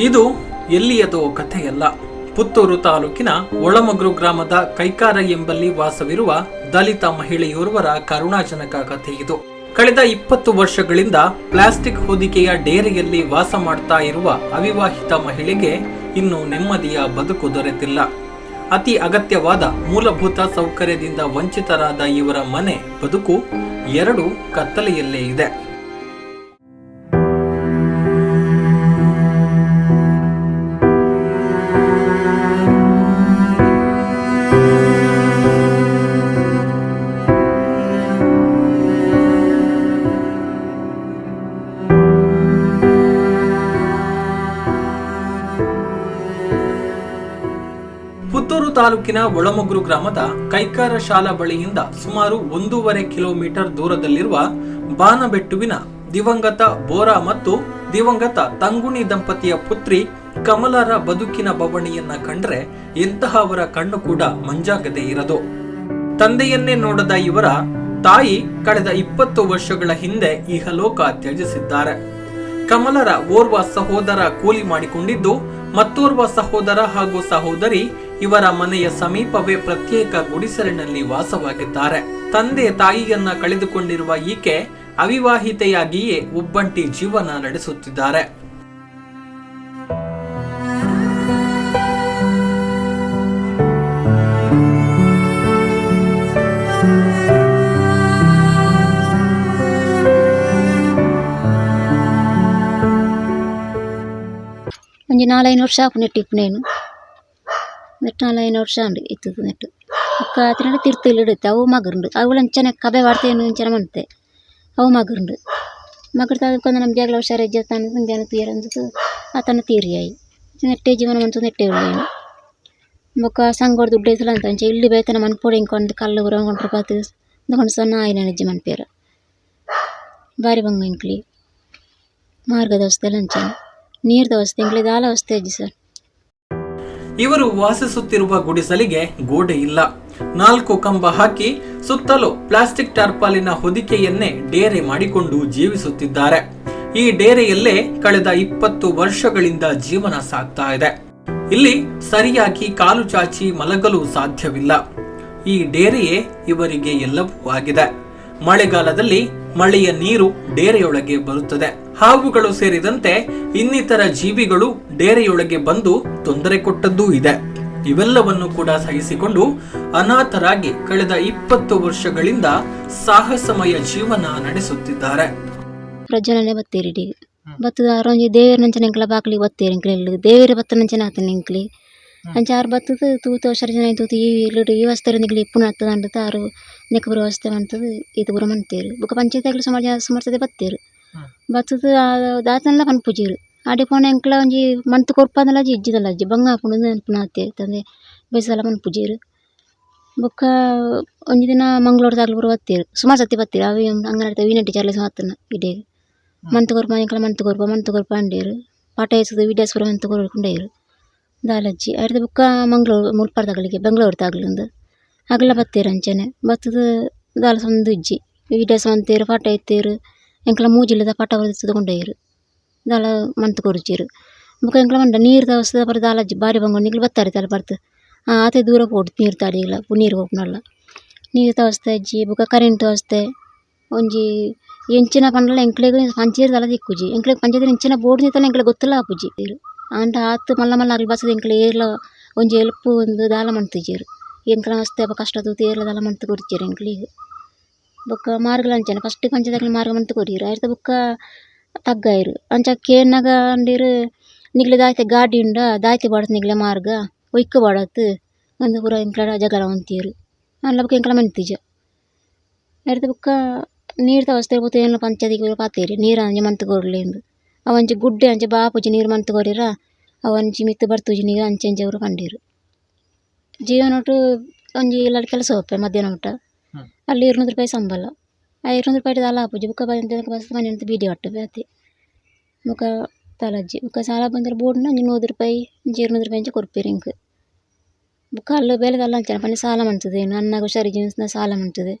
ಇದು ಎಲ್ಲಿಯದೋ ಕಥೆಯಲ್ಲ. ಪುತ್ತೂರು ತಾಲೂಕಿನ ಒಳಮಗ್ರು ಗ್ರಾಮದ ಕೈಕಾರ ಎಂಬಲ್ಲಿ ವಾಸವಿರುವ ದಲಿತ ಮಹಿಳೆಯೋರ್ವರ ಕರುಣಾಜನಕ ಕಥೆ ಇದು. ಕಳೆದ 20 ವರ್ಷಗಳಿಂದ ಪ್ಲಾಸ್ಟಿಕ್ ಹೊದಿಕೆಯ ಡೇರೆಯಲ್ಲಿ ವಾಸ ಮಾಡ್ತಾ ಇರುವ ಅವಿವಾಹಿತ ಮಹಿಳೆಗೆ ಇನ್ನು ನೆಮ್ಮದಿಯ ಬದುಕು ದೊರೆತಿಲ್ಲ. ಅತಿ ಅಗತ್ಯವಾದ ಮೂಲಭೂತ ಸೌಕರ್ಯದಿಂದ ವಂಚಿತರಾದ ಇವರ ಮನೆ ಬದುಕು ಎರಡು ಕತ್ತಲೆಯಲ್ಲೇ ಇದೆ. ಪುತ್ತೂರು ತಾಲೂಕಿನ ಒಳಮಗ್ರು ಗ್ರಾಮದ ಕೈಕಾರ ಶಾಲಾ ಬಳಿಯಿಂದ ಸುಮಾರು 1.5 ಕಿಲೋಮೀಟರ್ ದೂರದಲ್ಲಿರುವ ಬಾನಬೆಟ್ಟುವಿನ ದಿವಂಗತ ಬೋರಾ ಮತ್ತು ದಿವಂಗತ ತಂಗುಣಿ ದಂಪತಿಯ ಪುತ್ರಿ ಕಮಲಾರ ಬದುಕಿನ ಬವಣೆಯನ್ನ ಕಂಡ್ರೆ ಎಂತಹವರ ಕಣ್ಣು ಕೂಡ ಮಂಜಾಗದೆ ಇರದು. ತಂದೆಯನ್ನೇ ನೋಡದ ಇವರ ತಾಯಿ ಕಳೆದ 20 ವರ್ಷಗಳ ಹಿಂದೆ ಇಹಲೋಕ ತ್ಯಜಿಸಿದ್ದಾರೆ. ಕಮಲರ ಓರ್ವ ಸಹೋದರ ಕೂಲಿ ಮಾಡಿಕೊಂಡಿದ್ದು ಮತ್ತೋರ್ವ ಸಹೋದರ ಹಾಗೂ ಸಹೋದರಿ ಇವರ ಮನೆಯ ಸಮೀಪವೇ ಪ್ರತ್ಯೇಕ ಗುಡಿಸಲಿನಲ್ಲಿ ವಾಸವಾಗಿದ್ದಾರೆ. ತಂದೆ ತಾಯಿಯನ್ನ ಕಳೆದುಕೊಂಡಿರುವ ಈಕೆ ಅವಿವಾಹಿತೆಯಾಗಿಯೇ ಒಬ್ಬಂಟಿ ಜೀವನ ನಡೆಸುತ್ತಿದ್ದಾರೆ. ಒಂಜಿ 4-5 ವರ್ಷ ಆಪು ನೆಟ್ಟಿಪ್ಪು ನೇನು ನೆಟ್ಟು 4-5 ವರ್ಷ ಉಂಡು ಇತ್ತದು ನೆಟ್ಟು ಅಕ್ಕ ಆತನ ತಿರ್ತಿಲ್ ಇಡುತ್ತೆ ಅವು ಮಗರುಂಡು ಅವುಗಳು ಅಂಚನೆ ಕಬೆ ವಾಡ್ತೇನು ಅಂಚನೆ ಮಂತೆ ಅವು ಮಗರುಂಡು ಮಗರ್ತ ಅದಕ್ಕೊಂದು ನಮ್ಮ ಜಾಗಲ ಹುಷಾರು ಇಜ್ಜತಾನು ಮುಂಜಾನೆ ತೀರ ಅಂದು ಆತನ ತೀರಿಯಾಯಿ ನೆಟ್ಟೆ ಜೀವನ ಮಂತು ನೆಟ್ಟೆ ಉಳ್ಳೇನು ಮೊಕ್ಕ ಸಂಗೋಡ್ ದುಡ್ಡು ಐತಲ್ಲ ಅಂತ ಅಂಚೆ ಇಲ್ಲಿ ಬೇತನ ಮನ್ಪೋಡಿ ಹಿಂಕೊಂಡು ಕಲ್ಲು ಉರಂಗೊಂಡ್ರೆ ಪಾತು ಅಂದ್ಕೊಂಡು ಸಣ್ಣ ಆಯ್ನ ನಿಜ್ಜಿ ಮನ್ಪೇರ ಬಾರಿ ಬಂಗ ಇಂಕ್ಲಿ ಮಾರ್ಗದ ವ್ಯವಸ್ಥೆ ಅಂಚನೆ ನೀರು ವ್ಯವಸ್ಥೆ ಇಂಕ್ಲಿ ದಾಲ ವ್ಯವಸ್ಥೆ ಇಜ್ಜಿ ಸರ್. ಇವರು ವಾಸಿಸುತ್ತಿರುವ ಗುಡಿಸಲಿಗೆ ಗೋಡೆ ಇಲ್ಲ. 4 ಕಂಬ ಹಾಕಿ ಸುತ್ತಲೂ ಪ್ಲಾಸ್ಟಿಕ್ ಟಾರ್ಪಾಲಿನ ಹೊದಿಕೆಯನ್ನೇ ಡೇರೆ ಮಾಡಿಕೊಂಡು ಜೀವಿಸುತ್ತಿದ್ದಾರೆ. ಈ ಡೇರೆಯಲ್ಲೇ ಕಳೆದ 20 ವರ್ಷಗಳಿಂದ ಜೀವನ ಸಾಗ್ತಾ ಇದೆ. ಇಲ್ಲಿ ಸರಿಯಾಗಿ ಕಾಲು ಚಾಚಿ ಮಲಗಲು ಸಾಧ್ಯವಿಲ್ಲ. ಈ ಡೇರೆಯೇ ಇವರಿಗೆ ಎಲ್ಲವೂ ಆಗಿದೆ. ಮಳೆಗಾಲದಲ್ಲಿ ಮಳೆಯ ನೀರು ಡೇರೆಯೊಳಗೆ ಬರುತ್ತದೆ. ಹಾವುಗಳು ಸೇರಿದಂತೆ ಇನ್ನಿತರ ಜೀವಿಗಳು ಡೇರೆಯೊಳಗೆ ಬಂದು ತೊಂದರೆ ಕೊಟ್ಟದ್ದೂ ಇದೆ. ಇವೆಲ್ಲವನ್ನು ಕೂಡ ಸಹಿಸಿಕೊಂಡು ಅನಾಥರಾಗಿ ಕಳೆದ 20 ವರ್ಷಗಳಿಂದ ಸಾಹಸಮಯ ಜೀವನ ನಡೆಸುತ್ತಿದ್ದಾರೆ. ಪ್ರಜ್ವಲನೆ ಬತ್ತೇರಿ ಬತ್ತದ ಅರೊಂಜಿ ದೇವರ ನಂಚನೆ ಎಂಕ್ಲ ಬಾಕ್ಲಿ ಬತ್ತೇರಿ ಎಂಕ್ಲೆ ದೇವರ ಬತ್ತ ನಂಚನೆ ಆತನ ಎಂಕ್ಲಿ ಅಂಚಾರು ಬತ್ತದು ತೂತು ವರ್ಷ ಜನ ತೂತು ಈ ವಸ್ತರ ನಿಗ್ಲಿ ಇಪ್ಪುನ ಹತ್ತದ ಅಂಡತ ಆರು ನೆಕ್ಕಬರ ವ್ಯವಸ್ಥೆ ಮಾಡ್ತದೆ ಇದು ಬುರ ಮಂತೇರು ಬುಕ್ಕ ಪಂಚಾಯತ್ಗಳು ಸಮರ್ಥತೆ ಬತ್ತೇರು ಬತ್ತದು ದಾತನೆಲ್ಲ ಪನ್ಪುಜೀರು ಆಡಿ ಪೋಣ ಎಂಕ್ಲ ಒಂಜಿ ಮಂತು ಕೊರ್ಪದಲ್ಲ ಇಜ್ಜಿದಲ್ಲ ಅಜ್ಜಿ ಬಂಗ ಹಾಕೊಂಡು ನೆನಪುನ ಹತ್ತೆ ತಂದೆ ಬೇಸಲ ಪನ್ಪುಜೀರು ಬೊಕ್ಕ ಒಂಜಿ ದಿನ ಮಂಗಳೂರು ದಾಗ್ಲು ಬರ ಬತ್ತೇರು ಸುಮಾರು ಸತಿ ಬತ್ತೇರು ಅವಿ ಅಂಗನಡ್ತ ವೀನಟ್ಟಿ ಚಾರ್ಲೆ ಮಾತನ್ನ ಇಡೇರು ಮಂತು ಕೊರ್ಪ ಎಂಕ್ಲ ಮಂತು ಕೊರ್ಪ ಅಂಡೇರು ಪಾಠ ಹೆಸದು ವಿಡ್ಯಾಸ್ಪುರ ಮಂತು ಕೊರ್ಕೊಂಡೇರು ದಾಲಜ್ಜಿ ಅರ್ಧ ಬುಕ್ಕ ಮಂಗಳೂರು ಮುಲ್ಪಾಡ್ದಾಗಲಿಗೆ ಬೆಂಗಳೂರು ತಾಗ್ಲಿಂದು ಆಗಲ ಬತ್ತೇರು ಅಂಚನೆ ಬತ್ತದು ದಾಲ ಸಂದು ಇಜ್ಜಿ ವಿಡ್ಯಾಸ ಅಂತೇರು ಪಾಠ ಎತ್ತೇರು ಎಂಕ್ಲ ಮೂಜಿಲ್ಲದ ಪಾಠ ತಗೊಂಡೇರು ದಾಲ ಮಂತು ಕೊರ್ಚೀರು ಬುಕ್ಕ ಎಂಕ್ಲ ಮಂಡ ನೀರು ತವಸ್ತದ ಬರ ದಾಲಜ್ಜಿ ಬಾರಿ ಬಂಗೊಂಡು ನಿಗ್ಲು ಬತ್ತಾರೆ ತಲೆ ಬರ್ತು ಆತೆ ದೂರ ಕೊಡು ನೀರು ತಾಡಿಲ್ಲ ನೀರು ಹೋಗ್ನಲ್ಲ ನೀರು ತವಸ್ತೆ ಅಜ್ಜಿ ಬುಕ್ಕ ಕರೆಂಟ್ ವ್ಯವಸ್ಥೆ ಒಂಜಿ ಎಂಚಿನ ಪಂಡಲ ಎಂಕ್ಲೆಗ್ ಪಂಚಾಯತ್ ದಾಲ ದಿಕ್ಕುಜಿ ಎಂಕ್ಲೆಗ್ ಪಂಚಾಯತ್ ಎಂಚಿನ ಬೋರ್ಡ್ ನಿಂತನ ಎಂಕ್ಲೆಗ್ ಗೊತ್ತಿಲ್ಲ ಆಪುಜಿ ಅಂಟ ಆತು ಮಲ್ಲ ಮಲ್ಲ ಆಗಲಿ ಬಸದ ಎಂಕ್ಲೆ ಏರ್ಲ ಒಂಜಿ ಎಲ್ಪು ಒಂದು ದಾಲ ಮಂತುಜೀರು ಎಂಕ್ಲ ವಸ್ತೆ ಕಷ್ಟ ತೂತು ಏರ್ಲ ದಾಲ ಮಂತು ಕೊರ್ಚೀರು ಎಂಕ್ಲಿಗೆ ಬೊಕ್ಕ ಮಾರ್ಗಲ ಅಂಚನೆ ಫಸ್ಟ್ ಪಂಚಾಯತ್ಗಳು ಮಾರ್ಗ ಮಂತು ಕೊರಿರು ಆಯ್ತು ಬುಕ್ಕ ತಗ್ಗಾಯಿರು ಅಂಚ ಕೇನಾಗ ಅಂಡೀರು ನಿಗ್ಲೆ ದಾಯ್ತೆ ಗಾಡಿ ಉಂಡ ದಾಯ್ತೆ ಬಾಡತ್ ನಿಗ್ಲೆ ಮಾರ್ಗ ಒಯ್ಕ ಬಾಡತ್ ಒಂದು ಪೂರ ಎಂಕ್ಲ ಜಗಳ ಅಂತೀರು ಅಲ್ಲ ಬುಕ್ಕ ಎಂಕ್ಲ ಮೆಂತಿಜ ಆಯ್ತು ಬುಕ್ಕ ನೀರು ತವಸ್ತೆ పోతే ಏನು పంచాయతీకి పోయి పాతేరి నీరు అంజ మంతగోర్లేదు అవంచి గుడ్డే అంచె బాపుజి నీరు మంతగోరిరా ಅವಂಚಿ ಮಿತ್ತು ಬರ್ತುಜಿ ನೀರು ಅಂಚೆಂಚೆವರು ಕಂಡೀರು ಜೀವನ ಒಟ್ಟು ಒಂಜಿ ಇಲ್ಲಾಡಿ ಕೆಲಸ ಹೋಗ್ಪೆ ಮಧ್ಯಾಹ್ನ ಊಟ ಅಲ್ಲಿ 200 ರೂಪಾಯಿ ಸಂಬಳ ಆ 200 ರೂಪಾಯಿ ತಲ ಆಪುಜಿ ಬುಕ್ಕ ಬಂದ ಬಸ್ ಮನೆ ಅಂತ ಬೀಡಿ ಕಟ್ಟುವೆ ಅತಿ ಮುಖ ತಲಜ್ಜಿ ಮುಖ ಸಾಲ ಬಂದರೆ ಬೋರ್ಡ್ನ 100 ರೂಪಾಯಿ 200 ರೂಪಾಯಿ ಅಂಚೆ ಕೊಡ್ಪೇರಿ ಇಂಕ್ ಬುಕ್ಕ ಅಲ್ಲ ಬೇಲೆ ತಲ್ಲ ಅಂಚೆ ಪನ್ನೆ ಸಾಲ ಮಾಡ್ತದೆ ನನ್ನ ಹುಷಾರಿ ಜೀನ್ಸ್ನ ಸಾಲ ಮಾಡ್ತದೆ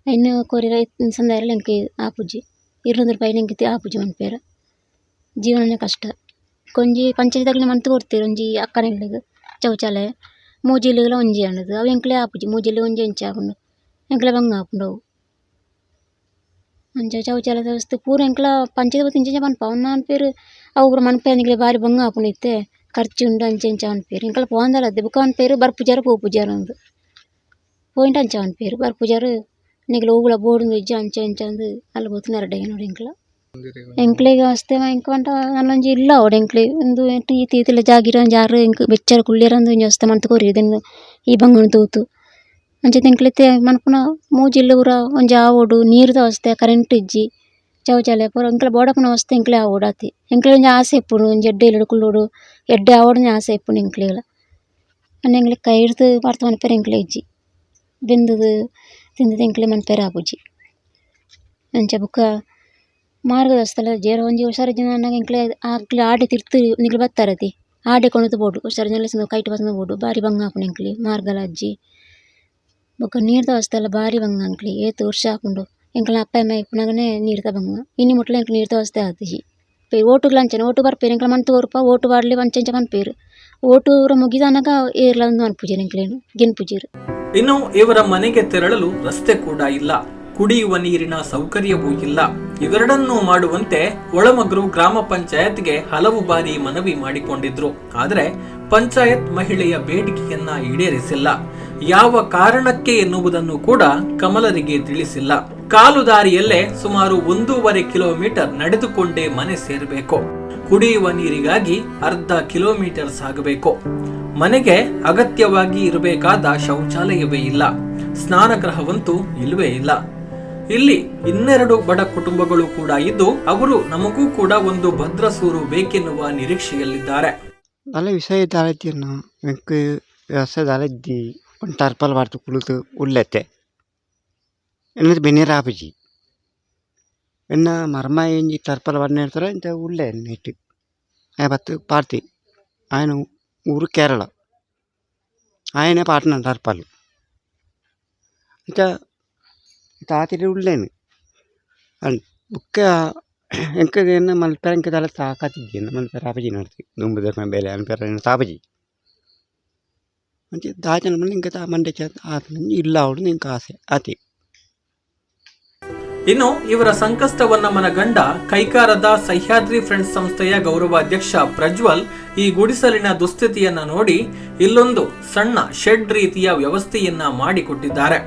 ಇನ್ನು ಕೋರಿರ ಸಂದಾಯಲ್ಲ ಇಂಕೆ ಆಪುಜಿ 200 ರೂಪಾಯಿ ಇಂಕೆ ಆಪುಜಿ ಮನ್ಪೇರ ಜೀವನನೇ ಕಷ್ಟ కొంచెం పంచాయతీలో మంతు కొడతారు ಒಂಜಿ ಅಕ್ಕನ ಇಲ್ಲಿಗೆ ಶೌಚಾಲಯ ಮೂಜಿಲಿಗೆಲ್ಲ ಒಂಜಿ ಅನ್ನೋದು ಅವು ಎಂಕ್ಲೆ ಆಪುಜಿ ಮೂಜಿಲಿ ಒಂಜಿ ಎಂಚೆ ಹಾಕೊಂಡು ಎಂಕ್ಲೆ ಬಂಗ ಹಾಕೊಂಡವು ಅಂಚೆ ಶೌಚಾಲಯ ವ್ಯವಸ್ಥೆ ಪೂರ ಎಂಕ್ಲ పంచాయతీ పోతే ఇంచే పని పవన్ అని పేరు అవు కూడా మన పేరు ఇంకలే భారీ బంగ ಹಾಕೊಂಡು ಇತ್ತೆ ಖರ್ಚು ಉಂಡು ಅಂಚೆ ಎಂಚೆ ಅವನ పేరు ఇంకల పోందల అద్దె బుక్క ಅವನ పేరు ಬರ್ಪುಜಾರ ಪೂಪುಜಾರ ಅಂದು పోయింట్ అంచೆ ಅವನ పేరు ಬರ್ಪುಜಾರ నీకు ఊగుల బోర్డు ఇచ్చి అంచೆ ఎంచೆ ಅಂದು ಅಲ್ಲಿ పోతున్నారు ಅಡ್ಡ ನೋಡಿ ಇಂಕಲ ಎಂಕ್ಲೆಗೆ ವಸ್ತೆ ಇಂಕ ಅಂಟ ನಲ್ಲೊಂಜಿ ಇಲ್ಲ ಅವಡು ಎಂಕ್ಲೆ ಒಂದು ತೀತಿಲ ಜಾಗಿರ ಜಾರು ಇಂಕ ಬೆಚ್ಚರ ಕುಳ್ಳಿರಂದು ಒಂಜಿ ವಸ್ತೆ ಮಂತ್ ಕೋರಿ ಇದನ್ನು ಈ ಬಂಗಣ ತೂತು ಅಂಚೆ ಎಂಕ್ಲೆತ್ತೆ ಮನ್ಪುನ ಮೂಜಿಲ್ಲ ಊರ ಒಂಜಿ ಆವೋಡು ನೀರು ವಸ್ತೆ ಕರೆಂಟ್ ಇಜ್ಜಿ ಶೌಚಾಲಯ ಪೂರ ಎಂಕ್ಲೆ ಬೋಡಪುನ ವಸ್ತೆ ಎಂಕ್ಲೆ ಆವೋಡು ಆತಿ ಎಂಕ್ಲೆ ಒಂಜಿ ಆಸೆ ಇಪ್ಪುಡು ಒಂಜಿ ಎಡ್ಡೆ ಇಲ್ಲಡು ಕುಳ್ಳೋಡು ಎಡ್ಡೆ ಆವೋಡು ಆಸೆ ಇಪ್ಪುಡು ಎಂಕ್ಲೆಗಳ ಅನ್ನ ಎಂಕ್ಲೆ ಕೈ ಹಿಡ್ದು ಬರ್ತ ಮನ್ಪೇರ ಎಂಕ್ಲೆ ಇಜ್ಜಿ ಬೆಂದದು ತಿಂದದು ಎಂಕ್ಲೆ ಮನ್ಪೇರ ಆಪುಜಿ ಅಂಚೆ ಬುಕ್ಕ ಮಾರ್ಗದಸ್ತಲ ಜೇರ ಒಂಜಿ ಹುಷಾರು ಜನ ಅನ್ನಗ ಎಂಕ್ಲೆ ಆಕ್ಲೆ ಆಡೆ ತಿರ್ತು ನಿಕ್ಲು ಬತ್ತಾರತಿ ಆಡೆ ಕೊಣದು ಬೋಡು ಹುಷಾರು ಜನ ಕೈಟ್ ಬಸಂದು ಬೋಡು ಬಾರಿ ಬಂಗ ಹಾಕೊಂಡು ಎಂಕ್ಲಿ ಮಾರ್ಗಲ ಅಜ್ಜಿ ಬೊಕ್ಕ ನೀರ್ದ ವಸ್ತೆಲ್ಲ ಬಾರಿ ಬಂಗ ಅಂಕ್ಲಿ ಏತು ವರ್ಷ ಹಾಕೊಂಡು ಎಂಕ್ಲ ಅಪ್ಪ ಅಮ್ಮ ಇಪ್ಪನಾಗನೇ ನೀರ್ದ ಬಂಗ ಇನ್ನು ಮುಟ್ಲ ಎಂಕ್ಲು ನೀರ್ದ ವಸ್ತೆ ಆತಿಜಿ ಓಟುಗ್ಲ ಅಂಚನೆ ಓಟು ಬರ್ಪೇರು ಎಂಕ್ಲ ಮಂತು ಓರ್ಪ ಓಟು ಬಾಡ್ಲಿ ಅಂಚೆಂಚ ಮನ್ಪೇರು ಓಟು ಮುಗಿದ ಅನ್ನಗ ಏರ್ಲ ಒಂದು ಅನ್ಪುಜೀರು ಎಂಕ್ಲೇನು ಗೆನ್ಪುಜೀರು ಇನ್ನು ಇವರ ಮನೆಗೆ ತೆರಳಲು ರಸ್ತೆ ಕೂಡ ಇಲ್ಲ, ಕುಡಿಯುವ ನೀರಿನ ಸೌಕರ್ಯವೂ ಇಲ್ಲ. ಇವೆರಡನ್ನೂ ಮಾಡುವಂತೆ ಒಳಮಗ್ರು ಗ್ರಾಮ ಪಂಚಾಯತ್ಗೆ ಹಲವು ಬಾರಿ ಮನವಿ ಮಾಡಿಕೊಂಡಿದ್ರು. ಆದರೆ ಪಂಚಾಯತ್ ಮಹಿಳೆಯ ಬೇಡಿಕೆಯನ್ನ ಈಡೇರಿಸಿಲ್ಲ. ಯಾವ ಕಾರಣಕ್ಕೆ ಎನ್ನುವುದನ್ನು ಕೂಡ ಕಮಲರಿಗೆ ತಿಳಿಸಿಲ್ಲ. ಕಾಲು ದಾರಿಯಲ್ಲೇ ಸುಮಾರು 1.5 ಕಿಲೋಮೀಟರ್ ನಡೆದುಕೊಂಡೇ ಮನೆ ಸೇರಬೇಕು. ಕುಡಿಯುವ ನೀರಿಗಾಗಿ ಅರ್ಧ ಕಿಲೋಮೀಟರ್ ಸಾಗಬೇಕು. ಮನೆಗೆ ಅಗತ್ಯವಾಗಿ ಇರಬೇಕಾದ ಶೌಚಾಲಯವೇ ಇಲ್ಲ, ಸ್ನಾನಗೃಹವಂತೂ ಇಲ್ಲವೇ ಇಲ್ಲ. ಇಲ್ಲಿ 12 ಬಡ ಕುಟುಂಬಗಳು ಕೂಡ ಇದ್ದು ಅವರು ನಮಗೂ ಕೂಡ ಒಂದು ಭದ್ರಸೂರು ಬೇಕೆನ್ನುವ ನಿರೀಕ್ಷೆಯಲ್ಲಿದ್ದಾರೆ. നല്ല വിഷയത്താലെത്തിയെന്നു എനിക്ക് വ്യവസായത്താലെത്തി ಒಂದು ಟರ್ಪಲ್ ಬಾರ್ತು ಕುಳಿತು ಉಳ್ಳೆತ್ತೆ ಎನ್ನದು ಬೆನ್ನೀರಾಪಜಿ ಎನ್ನ ಮರ್ಮ ಎಂಜಿ ಟರ್ಪಲ್ ಬಣ್ಣ ಹೇಳ್ತಾರೆ ಇಂಥ ಉಳ್ಳೆ ನೆಟ್ಟು ಬತ್ತು ಪಾರ್ತಿ ఆయన ఊరు కేరళ ఆయనే పాటన టర్పల్ ఇంకా తాతిరి ಉಳ್ಳೇನು ಅಂಡ್ ಬುಕ್ಕ ಎಂಕದೇನು ಮಲ್ಪೆರ ಎಂಕದಲ್ಲ ತಾಕತ್ತಿದ್ದೇನು ಮಲ್ಪೆರ ಆಪಜಿ ನೋಡ್ತಿ ದುಂಬುದ ಬೇಲೆ ಅನ್ಪೆರ ತಾಪಜಿ అంటే దాచిన మళ్ళీ ఇంకా మండే చేత ಇಲ್ಲ ಅವಡು ನಿಂಗೆ ಆಸೆ ಆತಿ. ಇನ್ನು ಇವರ ಸಂಕಷ್ಟವನ್ನ ಮನಗಂಡ ಕೈಕಾರದ ಸಹ್ಯಾದ್ರಿ ಫ್ರೆಂಡ್ಸ್ ಸಂಸ್ಥೆಯ ಗೌರವಾಧ್ಯಕ್ಷ ಪ್ರಜ್ವಲ್ ಈ ಗುಡಿಸಲಿನ ದುಸ್ಥಿತಿಯನ್ನ ನೋಡಿ ಇಲ್ಲೊಂದು ಸಣ್ಣ ಶೆಡ್ ರೀತಿಯ ವ್ಯವಸ್ಥೆಯನ್ನ ಮಾಡಿಕೊಟ್ಟಿದ್ದಾರೆ.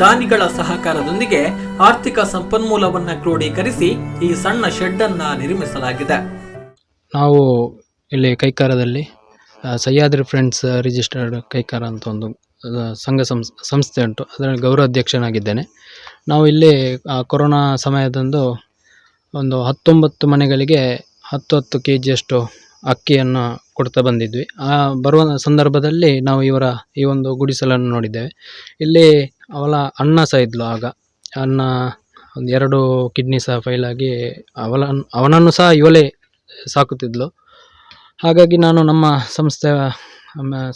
ದಾನಿಗಳ ಸಹಕಾರದೊಂದಿಗೆ ಆರ್ಥಿಕ ಸಂಪನ್ಮೂಲವನ್ನ ಕ್ರೋಢೀಕರಿಸಿ ಈ ಸಣ್ಣ ಶೆಡ್ ಅನ್ನ ನಿರ್ಮಿಸಲಾಗಿದೆ. ನಾವು ಇಲ್ಲಿ ಕೈಕಾರದಲ್ಲಿ ಸಹ್ಯಾದ್ರಿ ಫ್ರೆಂಡ್ಸ್ ರಿಜಿಸ್ಟರ್ಡ್ ಕೈಕಾರ ಅಂತ ಒಂದು ಸಂಸ್ಥೆ ಉಂಟು, ಅದರಲ್ಲಿ ಗೌರವಾಧ್ಯಕ್ಷನಾಗಿದ್ದೇನೆ. ನಾವು ಇಲ್ಲಿ ಕೊರೋನಾ ಸಮಯದಂದು ಒಂದು 19 ಮನೆಗಳಿಗೆ 10 kg ಅಕ್ಕಿಯನ್ನು ಕೊಡ್ತಾ ಬಂದಿದ್ವಿ. ಆ ಬರುವ ಸಂದರ್ಭದಲ್ಲಿ ನಾವು ಇವರ ಈ ಒಂದು ಗುಡಿಸಲನ್ನು ನೋಡಿದ್ದೇವೆ. ಇಲ್ಲಿ ಅವಳ ಅಣ್ಣ ಸಹ ಇದ್ಲು. ಆಗ ಅಣ್ಣ ಒಂದು 2 ಕಿಡ್ನಿ ಸಹ ಫೈಲ್ ಆಗಿ ಅವನನ್ನು ಸಹ ಇವಳೇ ಸಾಕುತ್ತಿದ್ಲು. ಹಾಗಾಗಿ ನಾನು ನಮ್ಮ ಸಂಸ್ಥೆಯ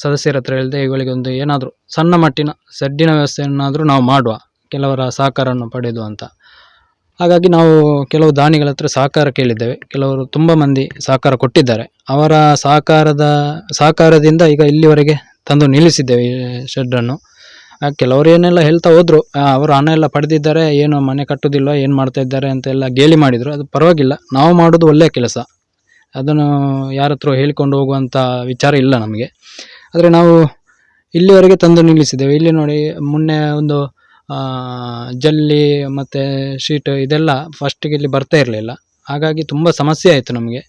ಸದಸ್ಯರ ಹತ್ರ ಹೇಳಿದೆ, ಇವುಗಳಿಗೆ ಒಂದು ಏನಾದರೂ ಸಣ್ಣ ಮಟ್ಟಿನ ಸಡ್ಡಿನ ವ್ಯವಸ್ಥೆಯನ್ನಾದರೂ ನಾವು ಮಾಡುವ, ಕೆಲವರ ಸಹಕಾರವನ್ನು ಪಡೆದು ಅಂತ. ಹಾಗಾಗಿ ನಾವು ಕೆಲವು ದಾನಿಗಳ ಹತ್ರ ಸಹಕಾರ ಕೇಳಿದ್ದೇವೆ. ಕೆಲವರು ತುಂಬ ಮಂದಿ ಸಹಕಾರ ಕೊಟ್ಟಿದ್ದಾರೆ. ಅವರ ಸಹಕಾರದಿಂದ ಈಗ ಇಲ್ಲಿವರೆಗೆ ತಂದು ನಿಲ್ಲಿಸಿದ್ದೇವೆ ಈ ಶೆಡ್ಡನ್ನು. ಕೆಲವರು ಏನೆಲ್ಲ ಹೇಳ್ತಾ ಹೋದರು, ಅವರು ಹಣ ಎಲ್ಲ ಪಡೆದಿದ್ದಾರೆ, ಏನು ಮನೆ ಕಟ್ಟೋದಿಲ್ಲ, ಏನು ಮಾಡ್ತಾ ಇದ್ದಾರೆ ಅಂತೆಲ್ಲ ಗೇಲಿ ಮಾಡಿದರು. ಅದು ಪರವಾಗಿಲ್ಲ, ನಾವು ಮಾಡೋದು ಒಳ್ಳೆಯ ಕೆಲಸ, ಅದನ್ನು ಯಾರ ಹತ್ರ ಹೇಳಿಕೊಂಡು ಹೋಗುವಂಥ ವಿಚಾರ ಇಲ್ಲ ನಮಗೆ. ಆದರೆ ನಾವು ಇಲ್ಲಿವರೆಗೆ ತಂದು ನಿಲ್ಲಿಸಿದ್ದೇವೆ. ಇಲ್ಲಿ ನೋಡಿ, ಮೊನ್ನೆ ಒಂದು ಜಲ್ಲಿ ಮತ್ತು ಶೀಟ್ ಇದೆಲ್ಲ ಫಸ್ಟಿಗೆ ಇಲ್ಲಿ ಬರ್ತಾ ಇರಲಿಲ್ಲ. ಹಾಗಾಗಿ ತುಂಬ ಸಮಸ್ಯೆ ಆಯಿತು ನಮಗೆ.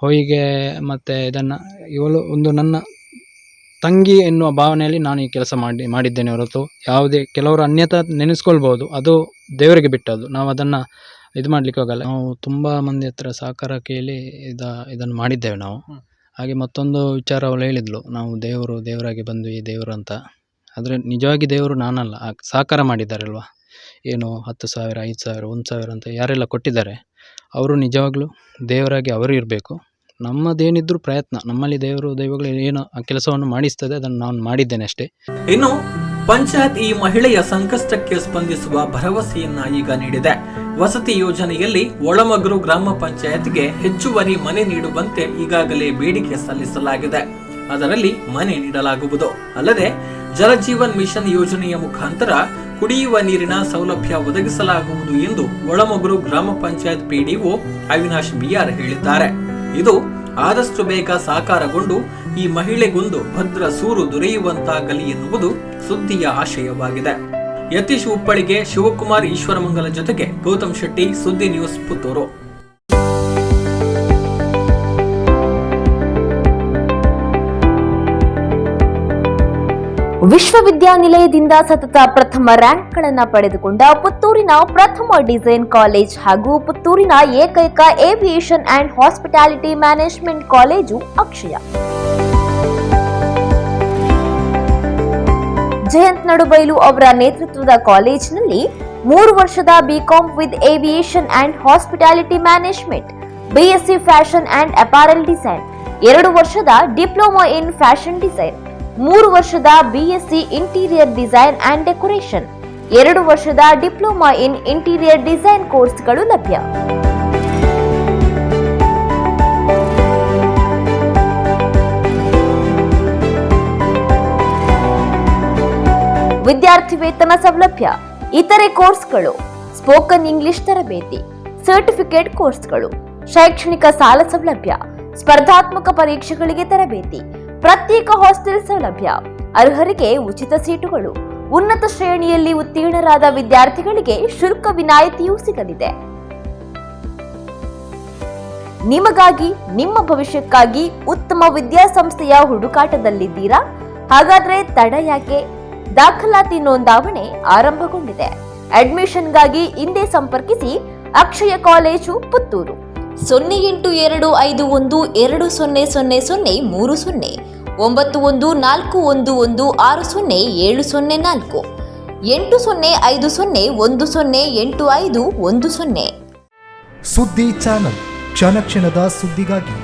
ಹೊಯ್ಗೆ ಮತ್ತು ಇದನ್ನು ಇವಳು ಒಂದು ನನ್ನ ತಂಗಿ ಎನ್ನುವ ಭಾವನೆಯಲ್ಲಿ ನಾನು ಈ ಕೆಲಸ ಮಾಡಿದ್ದೇನೆ ಹೊರತು ಯಾವುದೇ ಕೆಲವರು ಅನ್ಯತಾ ನೆನೆಸ್ಕೊಳ್ಬೋದು, ಅದು ದೇವರಿಗೆ ಬಿಟ್ಟದ್ದು. ನಾವು ಅದನ್ನು ಇದು ಮಾಡಲಿಕ್ಕೆ ಹೋಗಲ್ಲ. ನಾವು ತುಂಬ ಮಂದಿ ಹತ್ರ ಸಹಕಾರ ಕೇಳಿ ಇದನ್ನು ಮಾಡಿದ್ದೇವೆ ನಾವು. ಹಾಗೆ ಮತ್ತೊಂದು ವಿಚಾರ ಅವಳು ಹೇಳಿದ್ಲು, ನಾವು ದೇವರಾಗಿ ಬಂದ್ವಿ ದೇವರು ಅಂತ. ಆದರೆ ನಿಜವಾಗಿ ದೇವರು ನಾನಲ್ಲ, ಸಹಕಾರ ಮಾಡಿದ್ದಾರಲ್ವ, ಏನು 10,000 5,000 1,000 ಅಂತ ಯಾರೆಲ್ಲ ಕೊಟ್ಟಿದ್ದಾರೆ ಅವರು ನಿಜವಾಗ್ಲೂ ದೇವರಾಗಿ ಅವರು ಇರಬೇಕು. ನಮ್ಮದೇನಿದ್ರು ಪ್ರಯತ್ನ, ನಮ್ಮಲ್ಲಿ ದೈವಗಳು ಏನು ಆ ಕೆಲಸವನ್ನು ಮಾಡಿಸ್ತದೆ ಅದನ್ನು ನಾನು ಮಾಡಿದ್ದೇನೆ ಅಷ್ಟೇ. ಇನ್ನು ಪಂಚಾಯತ್ ಈ ಮಹಿಳೆಯ ಸಂಕಷ್ಟಕ್ಕೆ ಸ್ಪಂದಿಸುವ ಭರವಸೆಯನ್ನ ಈಗ ನೀಡಿದೆ. ವಸತಿ ಯೋಜನೆಯಲ್ಲಿ ಒಳಮಗ್ರು ಗ್ರಾಮ ಪಂಚಾಯತ್ಗೆ ಹೆಚ್ಚುವರಿ ಮನೆ ನೀಡುವಂತೆ ಈಗಾಗಲೇ ಬೇಡಿಕೆ ಸಲ್ಲಿಸಲಾಗಿದೆ. ಅದರಲ್ಲಿ ಮನೆ ನೀಡಲಾಗುವುದು. ಅಲ್ಲದೆ ಜಲಜೀವನ್ ಮಿಷನ್ ಯೋಜನೆಯ ಮುಖಾಂತರ ಕುಡಿಯುವ ನೀರಿನ ಸೌಲಭ್ಯ ಒದಗಿಸಲಾಗುವುದು ಎಂದು ಒಳಮಗ್ರು ಗ್ರಾಮ ಪಂಚಾಯತ್ ಪಿಡಿಒ ಅವಿನಾಶ್ ಬಿಆರ್ ಹೇಳಿದ್ದಾರೆ. ಇದು ಆದಷ್ಟು ಬೇಗ ಸಾಕಾರಗೊಂಡು ಈ ಮಹಿಳೆಗೊಂದು ಭದ್ರ ಸೂರು ದೊರೆಯುವಂತಾಗಲಿ ಎನ್ನುವುದು ಸುದ್ದಿಯ ಆಶಯವಾಗಿದೆ. ಯತೀಶ್ ಉಪ್ಪಳಿಗೆ, ಶಿವಕುಮಾರ್ ಈಶ್ವರಮಂಗಲ ಜೊತೆಗೆ ಗೌತಮ್ ಶೆಟ್ಟಿ, ಸುದ್ದಿ ನ್ಯೂಸ್, ಪುತ್ತೂರು. ವಿಶ್ವವಿದ್ಯಾನಿಲಯದಿಂದ ಸತತ ಪ್ರಥಮ ರ್ಯಾಂಕ್ಗಳನ್ನ ಪಡೆದುಕೊಂಡ ಪುತ್ತೂರಿನ ಪ್ರಥಮ ಡಿಸೈನ್ ಕಾಲೇಜ್ ಹಾಗೂ ಪುತ್ತೂರಿನ ಏಕೈಕ aviation and hospitality management college Akshaya. Jayanth Nadubailu ಅವರ ನೇತೃತ್ವದ ಕಾಲೇಜಿನಲ್ಲಿ 3 ವರ್ಷದ BCom with aviation and hospitality management, BSc fashion and apparel design, 2 ವರ್ಷದ ಡಿಪ್ಲೊಮಾ ಇನ್ ಫ್ಯಾಷನ್ ಡಿಸೈನ್, 3 ವರ್ಷದ BSc interior design and decoration, 2 ವರ್ಷದ ಡಿಪ್ಲೊಮಾ ಇನ್ ಇಂಟೀರಿಯರ್ ಡಿಸೈನ್ ಕೋರ್ಸ್ಗಳು ಲಭ್ಯ. ವಿದ್ಯಾರ್ಥಿ ವೇತನ ಸೌಲಭ್ಯ, ಇತರೆ ಕೋರ್ಸ್ಗಳು, ಸ್ಪೋಕನ್ ಇಂಗ್ಲಿಷ್ ತರಬೇತಿ, ಸರ್ಟಿಫಿಕೇಟ್ ಕೋರ್ಸ್ಗಳು, ಶೈಕ್ಷಣಿಕ ಸಾಲ ಸೌಲಭ್ಯ, ಸ್ಪರ್ಧಾತ್ಮಕ ಪರೀಕ್ಷೆಗಳಿಗೆ ತರಬೇತಿ, ಪ್ರತ್ಯೇಕ ಹಾಸ್ಟೆಲ್ ಸೌಲಭ್ಯ, ಅರ್ಹರಿಗೆ ಉಚಿತ ಸೀಟುಗಳು, ಉನ್ನತ ಶ್ರೇಣಿಯಲ್ಲಿ ಉತ್ತೀರ್ಣರಾದ ವಿದ್ಯಾರ್ಥಿಗಳಿಗೆ ಶುಲ್ಕ ವಿನಾಯಿತಿಯೂ ಸಿಗಲಿದೆ. ನಿಮಗಾಗಿ, ನಿಮ್ಮ ಭವಿಷ್ಯಕ್ಕಾಗಿ ಉತ್ತಮ ವಿದ್ಯಾಸಂಸ್ಥೆಯ ಹುಡುಕಾಟದಲ್ಲಿದ್ದೀರಾ? ಹಾಗಾದ್ರೆ ತಡ ಯಾಕೆ? ದಾಖಲಾತಿ ನೋಂದಾವಣೆ ಆರಂಭಗೊಂಡಿದೆ. ಅಡ್ಮಿಷನ್ಗಾಗಿ ಹಿಂದೆ ಸಂಪರ್ಕಿಸಿ ಅಕ್ಷಯ ಕಾಲೇಜು, ಪುತ್ತೂರು 0851200030 9141116070 8050108510. ಸುದ್ದಿ ಚಾನಲ್, ಕ್ಷಣ ಕ್ಷಣದ ಸುದ್ದಿಗಾಗಿ.